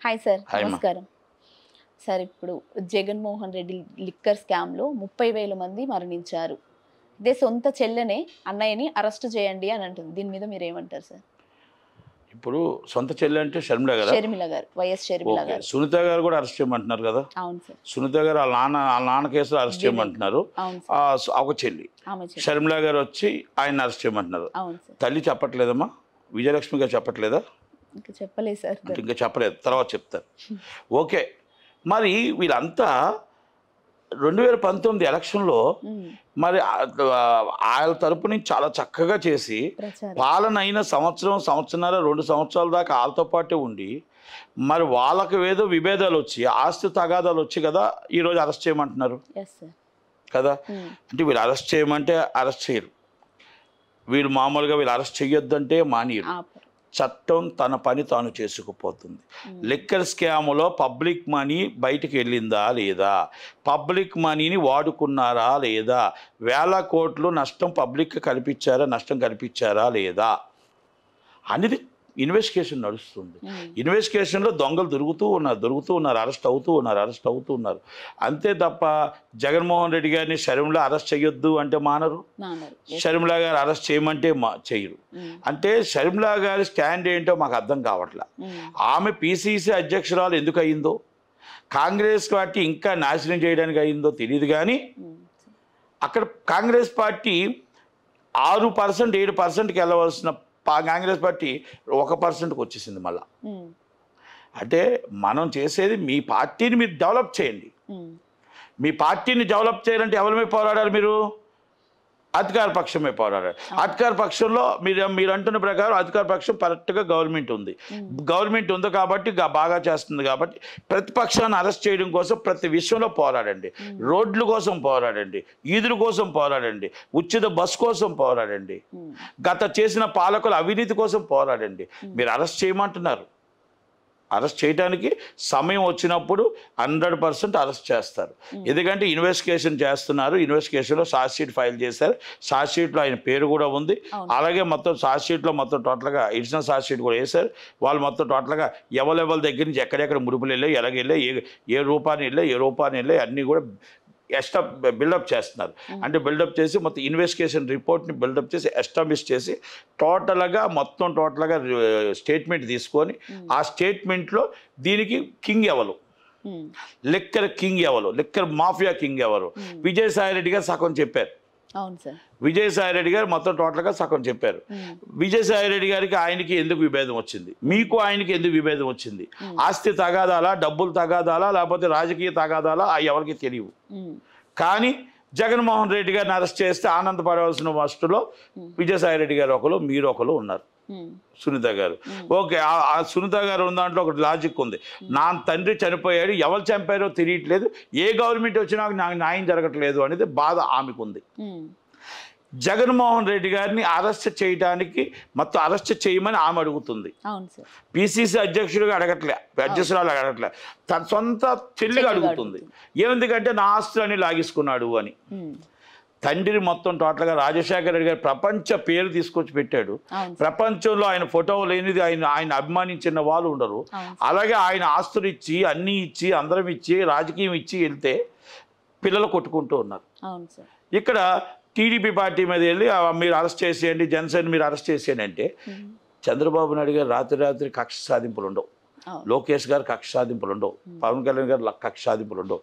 Hi sir, hi మా. నమస్కారం. Sir, ఇప్పుడు జగన్మోహన్ రెడ్డి లిక్కర్ స్కామ్లో 30,000 మంది మరణించారు. ఇదే సొంత చెల్లెనే అన్నయ్యని అరెస్ట్ చేయండి అని అంటుంది. దీని మీద మీరు ఏమంటారు సార్? ఇప్పుడు సొంత చెల్లి అంటే షర్మిల గారా? షర్మిల గారు, వైఎస్ షర్మిల ఓకే. గారు. సునీత గారు కూడా అరెస్ట్ చేయమంటున్నారు కదా. అవును సార్. సునీత గారు వాళ్ళ నాన్న కేసులో అరెస్ట్ చేయమంటున్నారు. అవును సార్. ఒక చెల్లి ఆమె చెల్లి. షర్మిల గారు వచ్చి ఆయన అరెస్ట్ చేయమంటున్నారు. అవును సార్. తల్లి చెప్పట్లేదమ్మా, విజయలక్ష్మి గారు చెప్పట్లేదా? ఇంకా చెప్పలేదు సార్. అంటే ఇంకా చెప్పలేదు, తర్వాత చెప్తారు. ఓకే, మరి వీళ్ళంతా 2019 ఎలక్షన్లో మరి ఆయన తరపు నుంచి చాలా చక్కగా చేసి ప్రచారం. పాలన అయిన సంవత్సరంన్నర 2 సంవత్సరాల దాకా వాళ్ళతో పాటే ఉండి మరి వాళ్ళకి ఏదో విభేదాలు వచ్చి ఆస్తి తగాదాలు వచ్చి కదా ఈరోజు అరెస్ట్ చేయమంటున్నారు ఎస్ సార్. కదా. అంటే వీళ్ళు అరెస్ట్ చేయమంటే అరెస్ట్ చేయరు, వీళ్ళు మామూలుగా వీళ్ళు అరెస్ట్ చేయొద్దంటే మానేయరు. ఆపరు. చట్టం తన పని తాను చేసుకుపోతుంది. లిక్కర్ స్కామ్లో పబ్లిక్ మనీ బయటికి వెళ్ళిందా లేదా, పబ్లిక్ మనీని వాడుకున్నారా లేదా, వేల కోట్లు నష్టం పబ్లిక్కి నష్టం కల్పించారా లేదా అనేది ఇన్వెస్టిగేషన్ నడుస్తుంది. ఇన్వెస్టిగేషన్లో దొంగలు దొరుకుతూ ఉన్నారు, అరెస్ట్ అవుతూ ఉన్నారు. అంతే తప్ప జగన్మోహన్ రెడ్డి గారిని షర్మిల అరెస్ట్ చేయొద్దు అంటే మానరు, షర్మిల గారు అరెస్ట్ చేయమంటే చేయరు. అంటే షర్మిల గారి స్టాండ్ ఏంటో మాకు అర్థం కావట్లా. ఆమె పిసిసి అధ్యక్షురాలు ఎందుకు అయిందో, కాంగ్రెస్ పార్టీ ఇంకా నాశనం చేయడానికి అయిందో తెలియదు. కానీ అక్కడ కాంగ్రెస్ పార్టీ 6% 7%కి వెళ్ళవలసిన కాంగ్రెస్ పార్టీ 1%కి వచ్చేసింది మళ్ళా. అంటే మనం చేసేది మీ పార్టీని మీరు డెవలప్ చేయండి. మీ పార్టీని డెవలప్ చేయాలంటే ఎవరి మీద పోరాడాలి? మీరు అధికార పక్షమే పోరాడాలి. అధికార పక్షంలో మీరు అంటున్న ప్రకారం అధికార పక్షం కరెక్ట్గా గవర్నమెంట్ ఉంది కాబట్టి బాగా చేస్తుంది కాబట్టి ప్రతిపక్షాన్ని అరెస్ట్ చేయడం కోసం ప్రతి విషయంలో పోరాడండి. రోడ్ల కోసం పోరాడండి, ఈదుల కోసం పోరాడండి, ఉచిత బస్ కోసం పోరాడండి, గత చేసిన పాలకుల అవినీతి కోసం పోరాడండి. మీరు అరెస్ట్ చేయమంటున్నారు, అరెస్ట్ చేయడానికి సమయం వచ్చినప్పుడు 100% అరెస్ట్ చేస్తారు. ఎందుకంటే ఇన్వెస్టిగేషన్ చేస్తున్నారు, ఇన్వెస్టిగేషన్లో ఛార్జ్ షీట్ ఫైల్ చేశారు, ఛార్జ్ షీట్లో ఆయన పేరు కూడా ఉంది. అలాగే మొత్తం ఛార్జ్ షీట్లో మొత్తం టోటల్గా ఎడిషనల్ ఛార్జ్ షీట్ కూడా వేశారు. వాళ్ళు మొత్తం టోటల్గా ఎవరి దగ్గర నుంచి ఎక్కడెక్కడ ముడుపులు వెళ్ళాయి, ఎలాగెళ్ళాయి, ఏ రూపాన్ని వెళ్ళాయి అన్నీ కూడా ఎస్టా బిల్డప్ చేస్తున్నారు. అంటే బిల్డప్ చేసి మొత్తం ఇన్వెస్టిగేషన్ రిపోర్ట్ని బిల్డప్ చేసి ఎస్టాబ్లిష్ చేసి టోటల్గా స్టేట్మెంట్ తీసుకొని ఆ స్టేట్మెంట్లో దీనికి కింగ్ ఎవరు, లిక్కర్ మాఫియా కింగ్ ఎవరు, విజయసాయిరెడ్డి గారు సగం చెప్పారు. విజయసాయిరెడ్డి గారు మొత్తం టోటల్గా సగం చెప్పారు. విజయసాయిరెడ్డి గారికి ఆయనకి ఎందుకు విభేదం వచ్చింది, మీకు ఆయనకి ఎందుకు విభేదం వచ్చింది, ఆస్తి తగాదాలా, డబ్బులు తగాదాలా, లేకపోతే రాజకీయ తగాదాలా, ఎవరికి తెలియవు. కానీ జగన్మోహన్ రెడ్డి గారిని అరెస్ట్ చేస్తే ఆనందపడవలసిన వస్తులో విజయసాయిరెడ్డి గారు ఒకరు, మీరు ఒకరు ఉన్నారు, సునీత గారు. ఓకే, ఆ సునీత గారు ఉన్న దాంట్లో ఒక లాజిక్ ఉంది. నా తండ్రి చనిపోయాడు, ఎవరు చంపారో తెలియట్లేదు, ఏ గవర్నమెంట్ వచ్చినా నాకు న్యాయం జరగట్లేదు అనేది బాధ ఆమెకు ఉంది. జగన్మోహన్ రెడ్డి గారిని అరెస్ట్ చేయడానికి మొత్తం అరెస్ట్ చేయమని ఆమె అడుగుతుంది. పిసిసి అధ్యక్షురాలు అడగట్లే, తన సొంత చెల్లిగా అడుగుతుంది. ఎందుకంటే నా ఆస్తులని లాగేసుకున్నాడు అని. తండ్రిని మొత్తం టోటల్గా రాజశేఖర రెడ్డి గారు ప్రపంచ పేరు తీసుకొచ్చి పెట్టాడు. ప్రపంచంలో ఆయన ఫోటో లేనిది ఆయన అభిమానించిన వాళ్ళు ఉండరు. అలాగే ఆయన ఆస్తులు ఇచ్చి అన్నీ ఇచ్చి అందరం ఇచ్చి రాజకీయం ఇచ్చి వెళ్తే పిల్లలు కొట్టుకుంటూ ఉన్నారు. ఇక్కడ టీడీపీ పార్టీ మీద వెళ్ళి మీరు అరెస్ట్ చేసేయండి, జనసేన మీరు అరెస్ట్ చేసేయండి అంటే చంద్రబాబు నాయుడు గారు రాత్రి కక్ష సాధింపులు ఉండవు, లోకేష్ గారు కక్ష సాధింపులు ఉండవు, పవన్ కళ్యాణ్ గారు కక్ష సాధింపులు ఉండవు.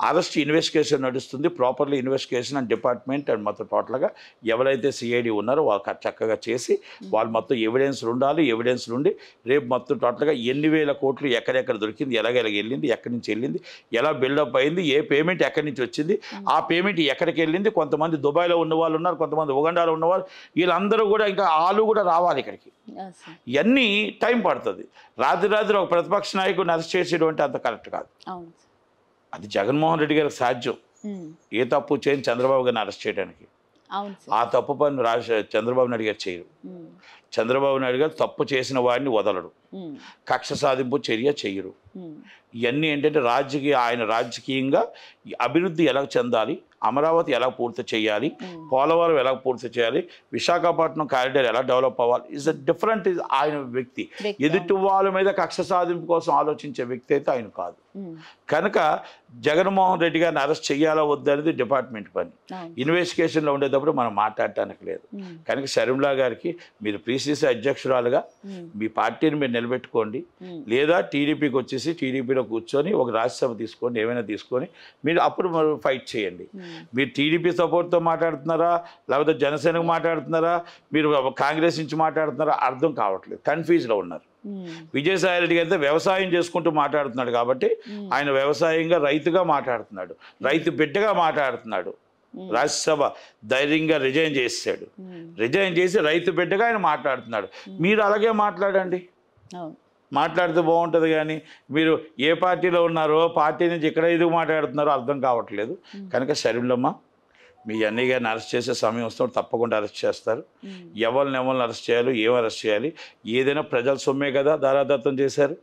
అరెస్ట్ ఇన్వెస్టిగేషన్ నడుస్తుంది, properly investigation and department and మొత్తం టోటల్గా ఎవరైతే సిఐడి ఉన్నారో వాళ్ళు చక్కగా చేసి వాళ్ళు మొత్తం ఎవిడెన్స్లు ఉండాలి. ఎవిడెన్స్లు ఉండి రేపు మొత్తం టోటల్గా ఎన్ని వేల కోట్లు ఎక్కడెక్కడ దొరికింది, ఎలాగ వెళ్ళింది, ఎక్కడి నుంచి వెళ్ళింది, ఎలా బిల్డప్ అయింది, ఏ పేమెంట్ ఎక్కడి నుంచి వచ్చింది, ఆ పేమెంట్ ఎక్కడికి వెళ్ళింది. కొంతమంది దుబాయ్లో ఉన్న వాళ్ళు ఉన్నారు, కొంతమంది ఉగండాలో ఉన్నవాళ్ళు, వీళ్ళందరూ కూడా ఇంకా వాళ్ళు కూడా రావాలి ఇక్కడికి. ఇవన్నీ టైం పడుతుంది. రాత్రి ఒక ప్రతిపక్ష నాయకుడిని అరెస్ట్ చేసేటువంటి అంత కరెక్ట్ కాదు. అది జగన్మోహన్ రెడ్డి గారికి సాధ్యం, ఏ తప్పు చేయని చంద్రబాబు గారిని అరెస్ట్ చేయడానికి. ఆ తప్పు పని చంద్రబాబు నాయుడు గారు చేయరు. చంద్రబాబు నాయుడు గారు తప్పు చేసిన వాడిని వదలడు, కక్ష సాధింపు చర్య చెయ్యరు. ఇవన్నీ ఏంటంటే ఆయన రాజకీయంగా అభివృద్ధి ఎలా చెందాలి, అమరావతి ఎలా పూర్తి చేయాలి, పోలవరం ఎలా పూర్తి చేయాలి, విశాఖపట్నం కారిడార్ ఎలా డెవలప్ అవ్వాలి ఇస్ అ డిఫరెంట్. ఆయన వ్యక్తి ఎదుటి వాళ్ళ మీద కక్ష సాధింపు కోసం ఆలోచించే వ్యక్తి అయితే ఆయన కాదు. కనుక జగన్మోహన్ రెడ్డి గారిని అరెస్ట్ చేయాలా వద్దనేది డిపార్ట్మెంట్ పని. ఇన్వెస్టిగేషన్లో ఉండేటప్పుడు మనం మాట్లాడటానికి లేదు. కనుక షర్మిలా గారికి మీరు పిసిసి అధ్యక్షురాలుగా మీ పార్టీని మీరు నిలబెట్టుకోండి, లేదా టీడీపీకి వచ్చేసి టీడీపీలో కూర్చొని ఒక రాజ్యసభ తీసుకోండి, ఏమైనా తీసుకొని మీరు అప్పుడు ఫైట్ చేయండి. మీరు టీడీపీ సపోర్ట్తో మాట్లాడుతున్నారా, లేకపోతే జనసేనకు మాట్లాడుతున్నారా, మీరు కాంగ్రెస్ నుంచి మాట్లాడుతున్నారా అర్థం కావట్లేదు, కన్ఫ్యూజ్లో ఉన్నారు. విజయసాయి రెడ్డి గారితో వ్యవసాయం చేసుకుంటూ మాట్లాడుతున్నాడు కాబట్టి ఆయన వ్యవసాయంగా రైతుగా మాట్లాడుతున్నాడు, రైతు బిడ్డగా మాట్లాడుతున్నాడు. రాజ్యసభ ధైర్యంగా రిజైన్ చేసాడు, రిజైన్ చేసి రైతు బిడ్డగా ఆయన మాట్లాడుతున్నాడు. మీరు అలాగే మాట్లాడండి, మాట్లాడితే బాగుంటుంది. కానీ మీరు ఏ పార్టీలో ఉన్నారో పార్టీ నుంచి ఇక్కడ ఎందుకు మాట్లాడుతున్నారో అర్థం కావట్లేదు. కనుక షర్మిలమ్మ మీ అన్నయ్య గారిని అరెస్ట్ చేసే సమయం వస్తున్నప్పుడు తప్పకుండా అరెస్ట్ చేస్తారు. ఎవరిని అరెస్ట్ చేయాలి, ఏం అరెస్ట్ చేయాలి, ఏదైనా ప్రజల సొమ్మే కదా దారాదత్తం చేశారు,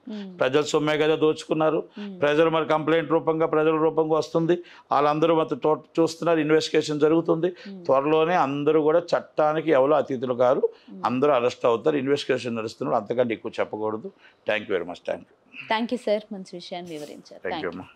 ప్రజల సొమ్మే కదా దోచుకున్నారు. ప్రజలు మరి కంప్లైంట్ రూపంగా ప్రజల రూపంగా వస్తుంది, వాళ్ళందరూ మొత్తం చూస్తున్నారు, ఇన్వెస్టిగేషన్ జరుగుతుంది. త్వరలోనే అందరూ కూడా చట్టానికి ఎవరో అతిథులు కారు, అందరూ అరెస్ట్ అవుతారు. ఇన్వెస్టిగేషన్ నడుస్తున్నారు, అంతకంటే ఎక్కువ చెప్పకూడదు. Thank you very much. Thank you sir, మంచి విషయాన్ని వివరించారు. థ్యాంక్ యూ అమ్మా.